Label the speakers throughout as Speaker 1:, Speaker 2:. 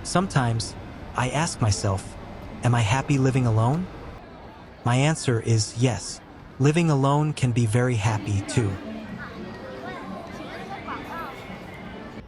Speaker 1: Sometimes, I ask myself, am I happy living alone? My answer is yes. Living alone can be very happy too.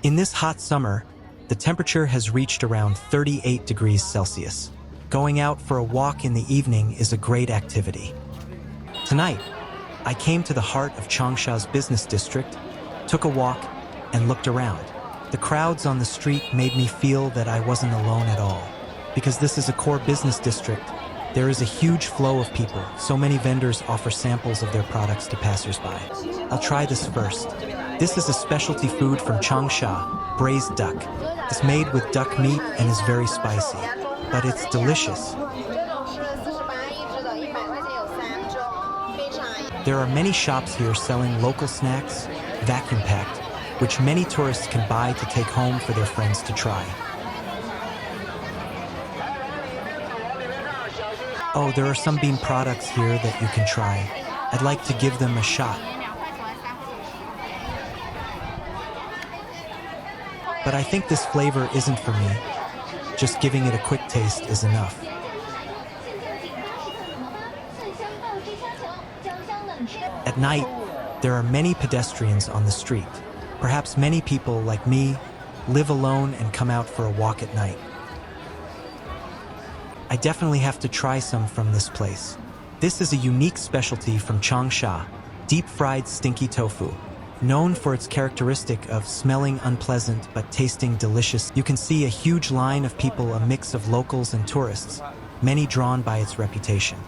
Speaker 1: In this hot summer, the temperature has reached around 38 degrees Celsius. Going out for a walk in the evening is a great activity. Tonight, I came to the heart of Changsha's business district, took a walk, and looked around. The crowds on the street made me feel that I wasn't alone at all. Because this is a core business district, there is a huge flow of people. So many vendors offer samples of their products to passersby. I'll try this first. This is a specialty food from Changsha, braised duck. It's made with duck meat and is very spicy, but it's delicious. There are many shops here selling local snacks, vacuum-packed, which many tourists can buy to take home for their friends to try. Oh, there are some bean products here that you can try. I'd like to give them a shot. But I think this flavor isn't for me. Just giving it a quick taste is enough. At night, there are many pedestrians on the street. Perhaps many people, like me, live alone and come out for a walk at night. I definitely have to try some from this place. This is a unique specialty from Changsha, deep-fried stinky tofu. Known for its characteristic of smelling unpleasant but tasting delicious, you can see a huge line of people, a mix of locals and tourists, many drawn by its reputation.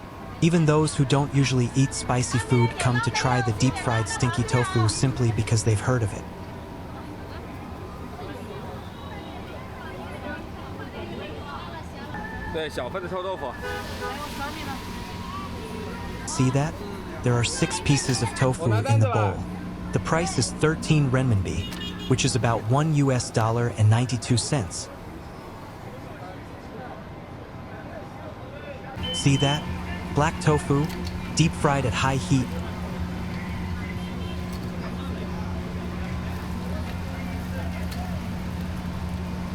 Speaker 1: Even those who don't usually eat spicy food come to try the deep-fried stinky tofu simply because they've heard of it. See that? There are 6 pieces of tofu in the bowl. The price is 13 renminbi, which is about $1.92. See that? Black tofu, deep-fried at high heat.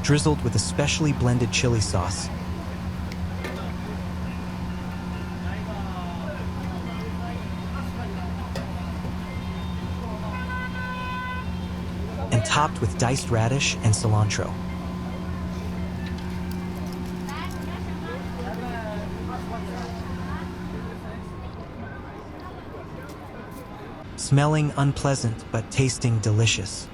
Speaker 1: Drizzled with a specially blended chili sauce. And topped with diced radish and cilantro. Smelling unpleasant but tasting delicious.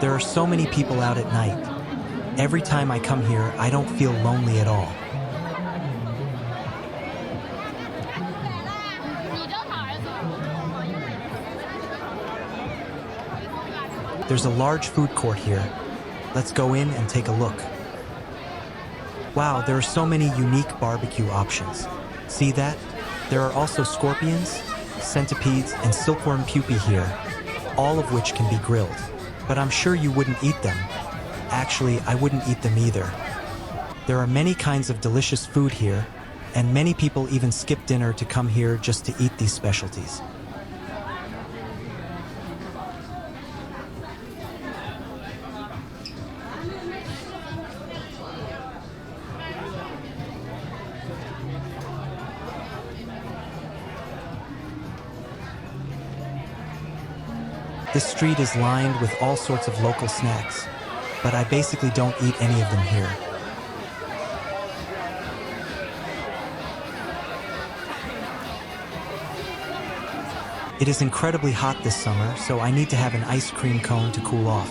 Speaker 1: There are so many people out at night. Every time I come here, I don't feel lonely at all. There's a large food court here. Let's go in and take a look. Wow, there are so many unique barbecue options. See that? There are also scorpions, centipedes, and silkworm pupae here, all of which can be grilled. But I'm sure you wouldn't eat them. Actually, I wouldn't eat them either. There are many kinds of delicious food here, and many people even skip dinner to come here just to eat these specialties. This street is lined with all sorts of local snacks, but I basically don't eat any of them here. It is incredibly hot this summer, so I need to have an ice cream cone to cool off.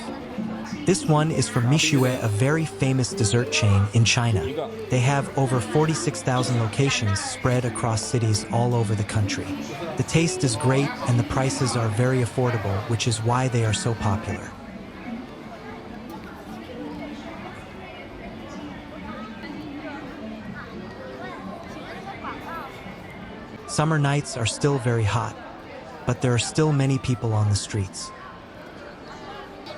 Speaker 1: This one is from Mishue, a very famous dessert chain in China. They have over 46,000 locations spread across cities all over the country. The taste is great and the prices are very affordable, which is why they are so popular. Summer nights are still very hot, but there are still many people on the streets.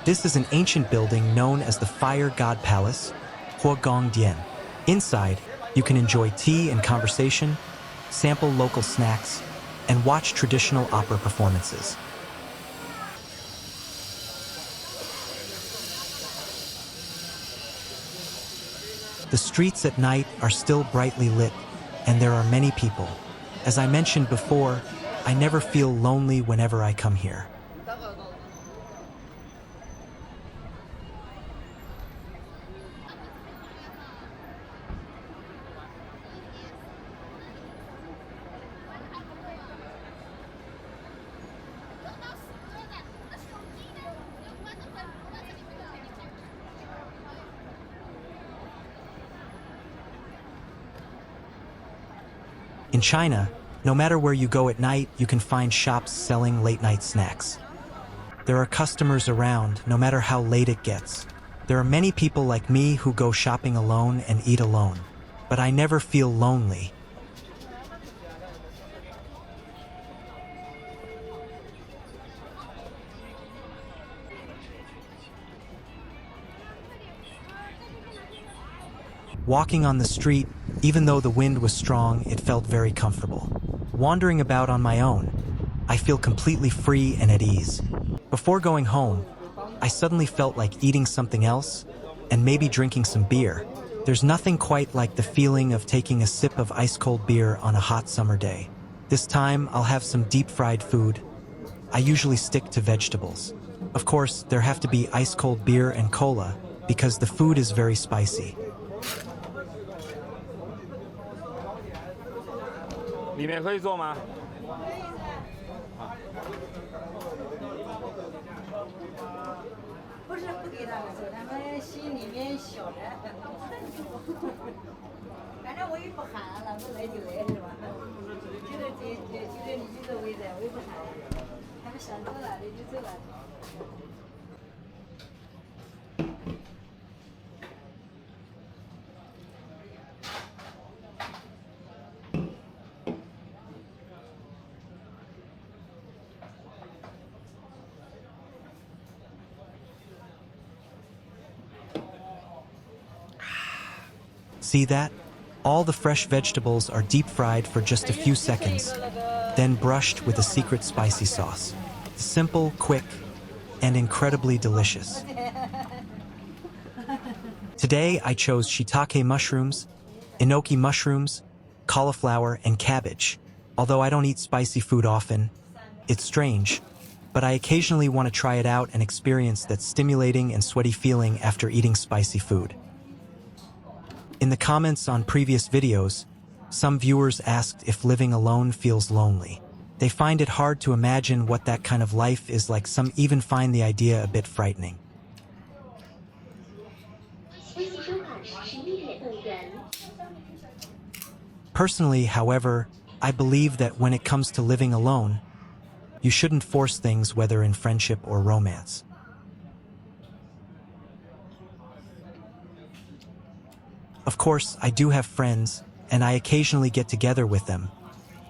Speaker 1: This is an ancient building known as the Fire God Palace, Huagongdian. Inside, you can enjoy tea and conversation, sample local snacks, and watch traditional opera performances. The streets at night are still brightly lit, and there are many people. As I mentioned before, I never feel lonely whenever I come here. In China, no matter where you go at night, you can find shops selling late-night snacks. There are customers around, no matter how late it gets. There are many people like me who go shopping alone and eat alone, but I never feel lonely. Walking on the street, even though the wind was strong, it felt very comfortable. Wandering about on my own, I feel completely free and at ease. Before going home, I suddenly felt like eating something else and maybe drinking some beer. There's nothing quite like the feeling of taking a sip of ice-cold beer on a hot summer day. This time, I'll have some deep-fried food. I usually stick to vegetables. Of course, there have to be ice-cold beer and cola because the food is very spicy.
Speaker 2: 里面可以坐吗？
Speaker 3: 不是不给他们做，他们心里面小着。反正我也不喊了，不来就来是吧？觉得你这个位置，我也不喊。他们想走了，你就走了。
Speaker 1: See that? All the fresh vegetables are deep-fried for just a few seconds, then brushed with a secret spicy sauce. Simple, quick, and incredibly delicious. Today, I chose shiitake mushrooms, enoki mushrooms, cauliflower, and cabbage. Although I don't eat spicy food often, it's strange, but I occasionally want to try it out and experience that stimulating and sweaty feeling after eating spicy food. In the comments on previous videos, some viewers asked if living alone feels lonely. They find it hard to imagine what that kind of life is like. Some even find the idea a bit frightening. Personally, however, I believe that when it comes to living alone, you shouldn't force things, whether in friendship or romance. Of course, I do have friends, and I occasionally get together with them.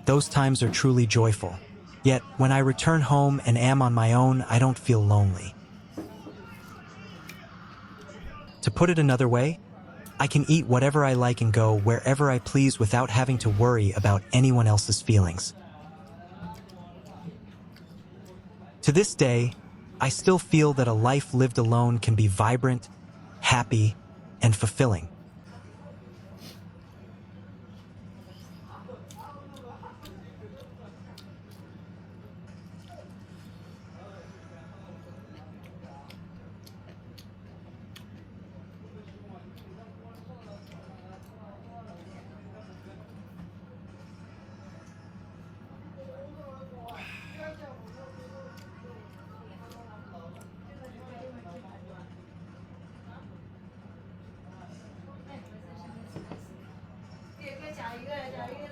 Speaker 1: Those times are truly joyful. Yet, when I return home and am on my own, I don't feel lonely. To put it another way, I can eat whatever I like and go wherever I please without having to worry about anyone else's feelings. To this day, I still feel that a life lived alone can be vibrant, happy, and fulfilling.
Speaker 3: 下一个，下一个。